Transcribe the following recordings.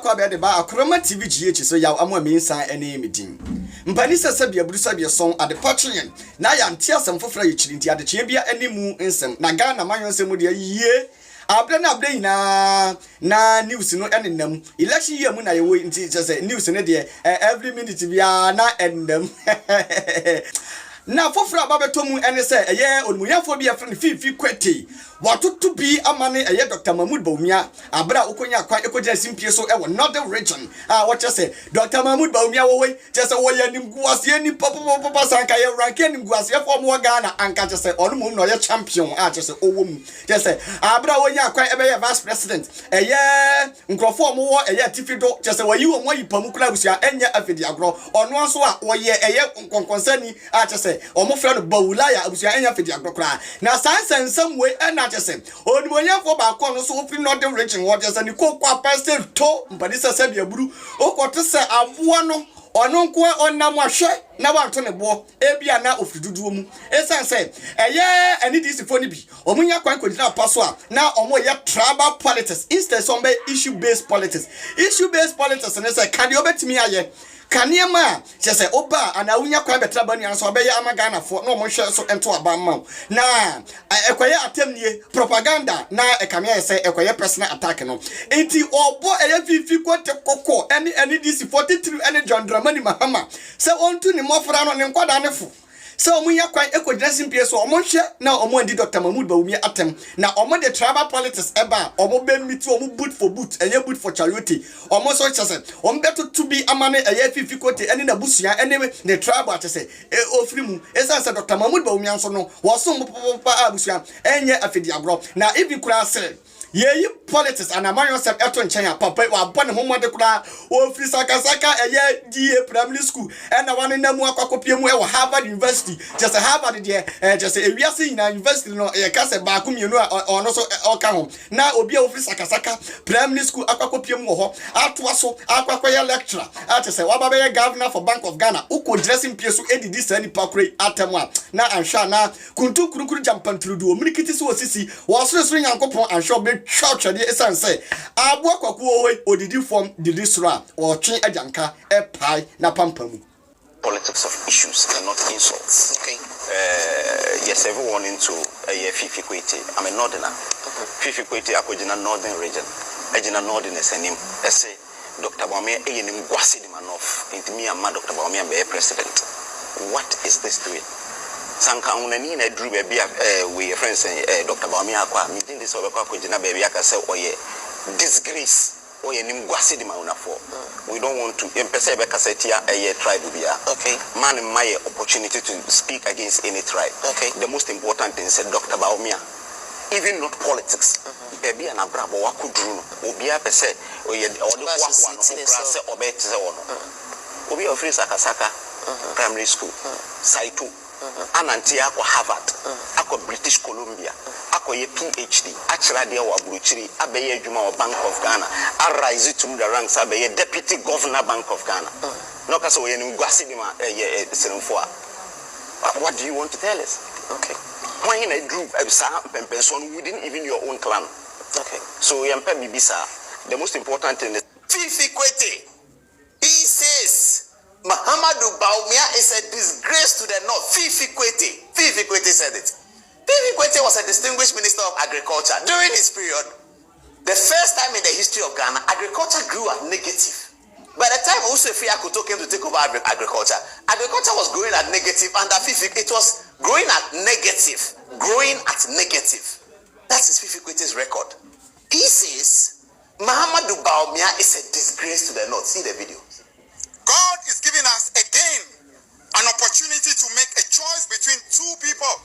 akwa be de ba akroma TV GH so yaw amwa me nsan ene medin mpani sese bia burusa bia son ade patchen na ya ntia asem fofra ye chiri nti ade chie bia enimu nsem na Ghana manyo nsem de yie abra na abra na news no enenam election year mu na ye wo nti sese news ne de every minute bia na enenam na fofra babeto mu ene se eye onmuyafo bia friend Fifi Kwetey watoto bi amane eye Dr. Mahmoud Bawumia abra ukonya kwan ekoja simpie so e wo northern region what you say Dr. Mahmoud Bawumia wo we just wo ya nimguase ni papa sanka ye ranke nimguase fo mo Ghana anka just say onu mum no ye champion just say owo mu just say abra wo nya kwan e be vice president eye nkrofo mo wo eye tifido just say wo yi wo mo yi pamu kula busia enya afidi agro onu anso a wo ye eye nkonkonsani just say omo fra no bawulaya abusia enya afidi agro kra na sansensam we na say onimonyafo ba ko no so ofi northern region what just ni kokwa pastor to mpadisa sabia buru okote se aboa no ono nko onam ahwe na wanto ne bo ebia na ofiduduo mu esan say eye NDC fo ni bi omunya kwan kodina paso a na omo ye tribal politics instead some issue based politics ne say kan de obetimi aye Kaniema just oba ana unya kwa betra banu anso obeye amagana fo no mo hwe so ento abamma na ekoye atemnie propaganda na ekamia say ekoye personal attack no enti obo eye Fifi Kwetey kokko eni NDC 43 eni John Dramani Mahama se ontu ni mofra no ne nkwada ne fo se omunya kwan ekodina simpie so omo hwe na omo andi Dr. Mahmoud Bawumia atem na omo de tribal politics eba omo be miti omo boot for boot enye boot for charity omo so chese omo beto to be amane eye Fifi Kwetey eni na busua eni the tribal chese ofri mu esa se Dr. Mahmoud Bawumia so no wo so papa abusua enye afidi agro na even kura se ye politics and amayo sep eto nchen papa wa bone homode kura ofri sakasaka eye DA primary school na wane namu akwakopie mu e Harvard University just Harvard there just ewiase ina university no ye kase ba kumienu ono so oka ho na obi ofri sakasaka primary school akwakopie mu ho atoa so akwakoya lecturer ate se waba be governor for Bank of Ghana uko dressing pie so edidi sani pakure atemwa na ansha na kuntu kurukuru jampantrudu omrikiti so osisi wo soro nyankopon ansha be church dey esan say abo kwakuo odidi form didi sura o twen ajanka e pai na pampamu politics of issues and not insults. Okay. Yes, everyone into Fifi Kwetey. I'm a northerner. Fifi Kwetey akojina northern region. Ejina northern esenim. Ese Dr. Bawumia eyenim gwase di manof. Intimi ama Dr. Bawumia be president. What is this doing? Sanka unani na drew baby we friends Dr. Bawumia akwa. Me think this obekwa akojina baby aka say oye disgrace. We don't want to tribe. Okay. Man, my opportunity to speak against any tribe. Okay. The most important thing is Dr. Bawumia. Even not politics. Baby and Abrabo wakudru. Obia pese oye Obi ofri Sakasaka primary school. Saito. Anantia ako Harvard. Ako British Columbia. Ako ye PhD. Actually dia wa Bruchiri. Abeye Juma wa Bank of Ghana. Arise to the ranks. Abeye Deputy Governor Bank of Ghana. No kaso we ni gwasi di ma serenfoa. What do you want to tell us? Okay. When in a group person within even your own clan. Okay. So yempe bibisa. The most important thing is Fifi Kwetey. He says Muhammadu Bawumia is a disgrace to the North. Fifi Kwetey said it. Fifi Kwetey was a distinguished minister of agriculture. During his period, the first time in the history of Ghana, agriculture grew at negative. By the time Usefri Akoto came to take over agriculture, agriculture was growing at negative, and Fifi, it was growing at negative. That is Fifi Kwetey's record. He says Muhammadu Bawumia is a disgrace to the North. See the video. God is giving us again an opportunity to make a choice between two people.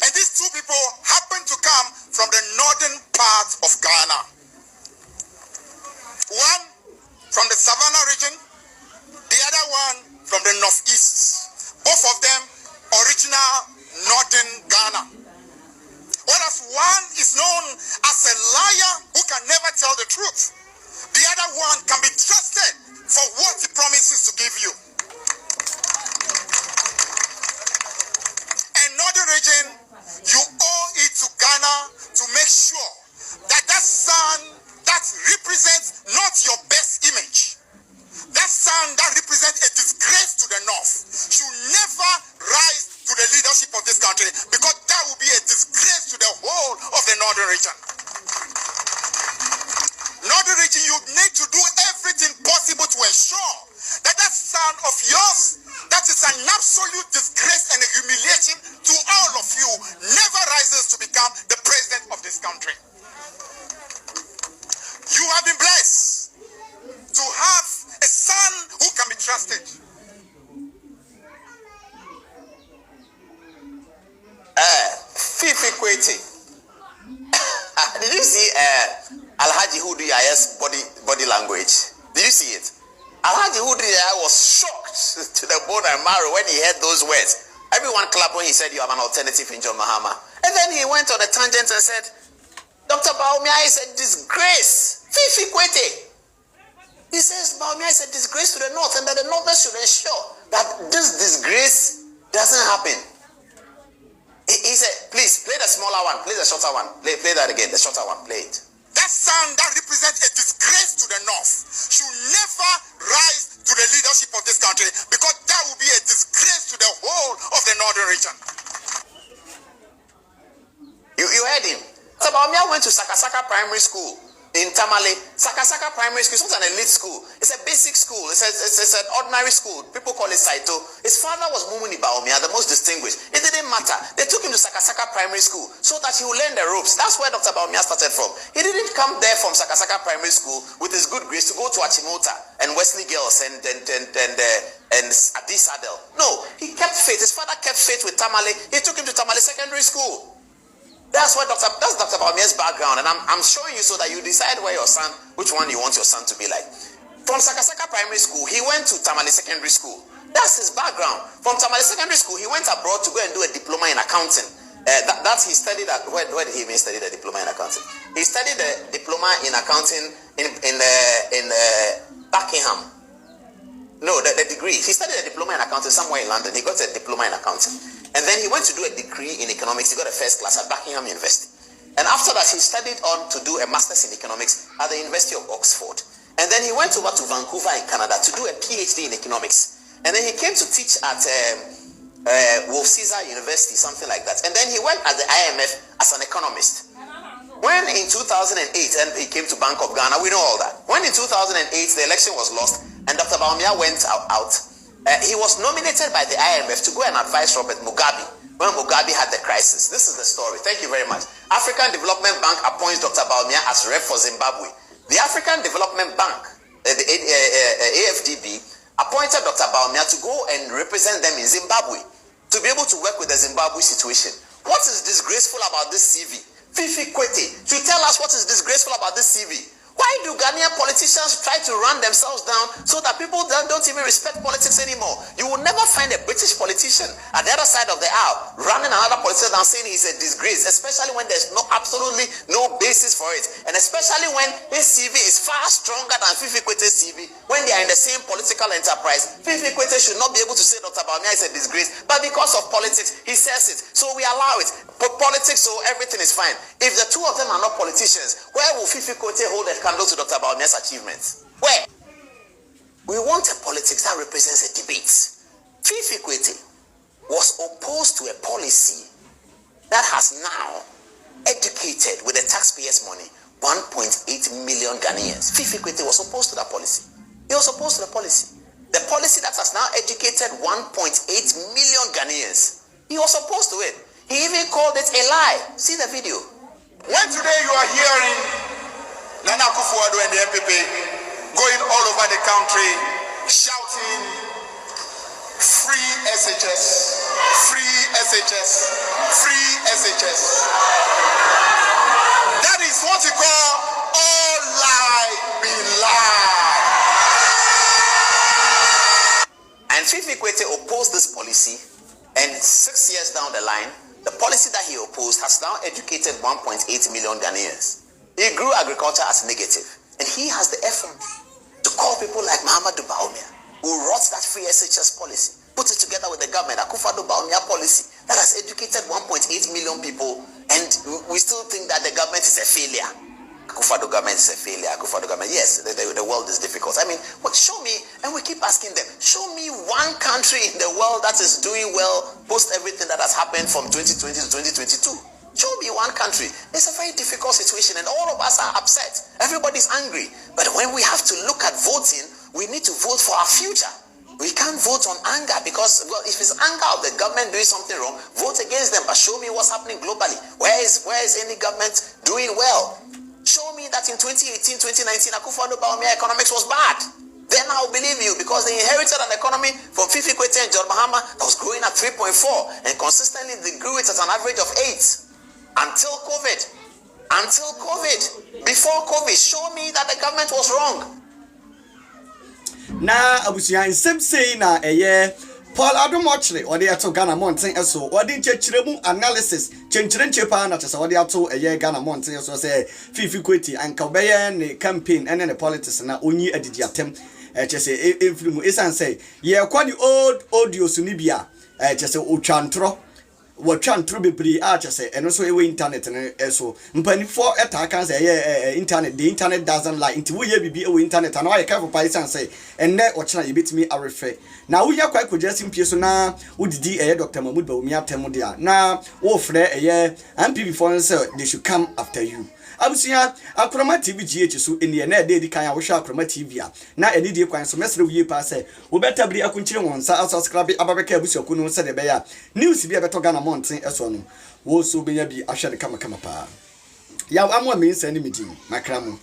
And these two people happen to come from the northern part of Ghana. One from the Savannah region, the other one from the northeast. Both of them original northern Ghana. Whereas one is known as a liar who can never tell the truth. The other one can be trusted for what he promises to give you. And northern region, you owe it to Ghana to make sure that that son, that represents not your best image, that son that represents a disgrace to the North, should never rise to the leadership of this country, because that will be a disgrace to the whole of the Northern region. Northern region, you need to do everything possible to ensure that that son of yours, that is an absolute disgrace and a humiliation to all of you, never rises to become the president of this country. You have been blessed to have a son who can be trusted. Fifi Kwetey. Did you see Alhaji Hudu body language? Did you see it? Alhaji Hudu was shocked to the bone and marrow when he heard those words. Everyone clapped when he said you have an alternative in John Mahama. And then he went on a tangent and said, Dr. Bawumia is a disgrace. Fifi Kwetey. He says Bawumia is a disgrace to the North, and that the Northerners should ensure that this disgrace doesn't happen. He said, please play the smaller one, play the shorter one, play that again, the shorter one, play it. That son that represents a disgrace to the North should never rise to the leadership of this country, because that will be a disgrace to the whole of the Northern region. You heard him. So Bawumia went to Sakasaka Primary School in Tamale. Sakasaka Primary School, it's not an elite school. It's a basic school. It's an ordinary school. People call it Saito. His father was Mumuni Bawumia, the most distinguished. It didn't matter. They took him to Sakasaka Primary School so that he would learn the ropes. That's where Dr. Bawumia started from. He didn't come there from Sakasaka Primary School with his good grace to go to Achimota and Wesley Girls and Addis Adel. No, he kept faith. His father kept faith with Tamale. He took him to Tamale Secondary School. That's Dr. Bawumia's background, and I'm showing you so that you decide where your son, which one you want your son to be like. From Sakasaka Primary School, he went to Tamale Secondary School. That's his background. From Tamale Secondary School, he went abroad to go and do a diploma in accounting. He studied at where did he even study the diploma in accounting? He studied the diploma in accounting in Buckingham. No, the degree. He studied a diploma in accounting somewhere in London. He got a diploma in accounting. And then he went to do a degree in economics. He got a first class at Buckingham University. And after that, he studied on to do a master's in economics at the University of Oxford. And then he went over to Vancouver in Canada to do a PhD in economics. And then he came to teach at Wolf Caesar University, something like that. And then he worked at the IMF as an economist. When in 2008, and he came to Bank of Ghana, we know all that. When in 2008, the election was lost, and Dr. Bawumia went out, he was nominated by the IMF to go and advise Robert Mugabe when Mugabe had the crisis. This is the story. Thank you very much. African Development Bank appoints Dr. Bawumia as rep for Zimbabwe. The African Development Bank, the AFDB, appointed Dr. Bawumia to go and represent them in Zimbabwe to be able to work with the Zimbabwe situation. What is disgraceful about this CV? Fifi Kwetey, to tell us what is disgraceful about this CV. Why do Ghanaian politicians try to run themselves down so that people don't even respect politics anymore? You will never find a British politician at the other side of the aisle running another politician down saying he's a disgrace, especially when there's absolutely no basis for it. And especially when his CV is far stronger than Fifi Kwetey's CV. When they are in the same political enterprise, Fifi Kwetey should not be able to say Dr. Bawumia is a disgrace. But because of politics, he says it. So we allow it. Politics, so everything is fine. If the two of them are not politicians, where will Fifi Kwetey hold a candle to Dr. Bawumia's achievements? Where? We want a politics that represents a debate. Fifi Kwetey was opposed to a policy that has now educated with the taxpayers' money 1.8 million Ghanaians. Fifi Kwetey was opposed to that policy. He was opposed to the policy. The policy that has now educated 1.8 million Ghanaians. He was opposed to it. He even called it a lie. See the video. When today you are hearing Nana Akufo-Addo and the MPP going all over the country shouting free SHS, free SHS, free SHS. That is what you call all lie be lie. And Fifi Kwetey opposed this policy, and 6 years down the line, the policy that he opposed has now educated 1.8 million Ghanaians. He grew agriculture as negative, and he has the effort to call people like Mahamadou Bawumia, who wrote that free SHS policy, put it together with the government, Akufo-Addo Bawumia policy that has educated 1.8 million people, and we still think that the government is a failure. Akufo-Addo government is a failure. Akufo-Addo government, yes, the world is difficult. I mean, show me, and we keep asking them, show me one country in the world that is doing well post everything that has happened from 2020 to 2022. Show me one country. It's a very difficult situation and all of us are upset. Everybody's angry. But when we have to look at voting, we need to vote for our future. We can't vote on anger because, well, if it's anger of the government doing something wrong, vote against them. But show me what's happening globally. Where is any government doing well? Show me that in 2018, 2019, Akufo-Addo economics was bad. Then I'll believe you because they inherited an economy from Fifi, Kwetey and John Mahama that was growing at 3.4 and consistently they grew it at an average of 8. Until COVID. Before COVID, show me that the government was wrong. Na abusuan nsem sei na Paul Adomochre odi ato Ghana Mountain eso odi nchechiremu analysis chenchirenche pa na chese odi ato Ghana Mountain eso say Fifi Kwetey anka obeye ne campaign ene ne politics na onyi adidi atem chese efrimu esan say ye kwani old audios ni bia chese otwantro watwantro bebri chese eno so ewe internet ne eso mpanifo eta kan say internet the internet doesn't lie nti wo ye bibi ewe internet na wa ye careful pa esan say enne ochina yebetimi arefe na wo ya kwa kojasi mpie so na wodidi Dr. Mahmoud Bawumia atem dia na wo frɛ MPP for say they should come after you. Abusia Akroma TV GH so eni na edi kan ya wo hwa Akroma TV a na eni die kwan so mesre wiye pa say wo beta bri akunchire won sa subscribe ababeka abusia kunu se de be ya news bi abeto Ghana Mountain eso no wo so benya bi ahwe de kama pa ya amwa me nsa ni medi makramo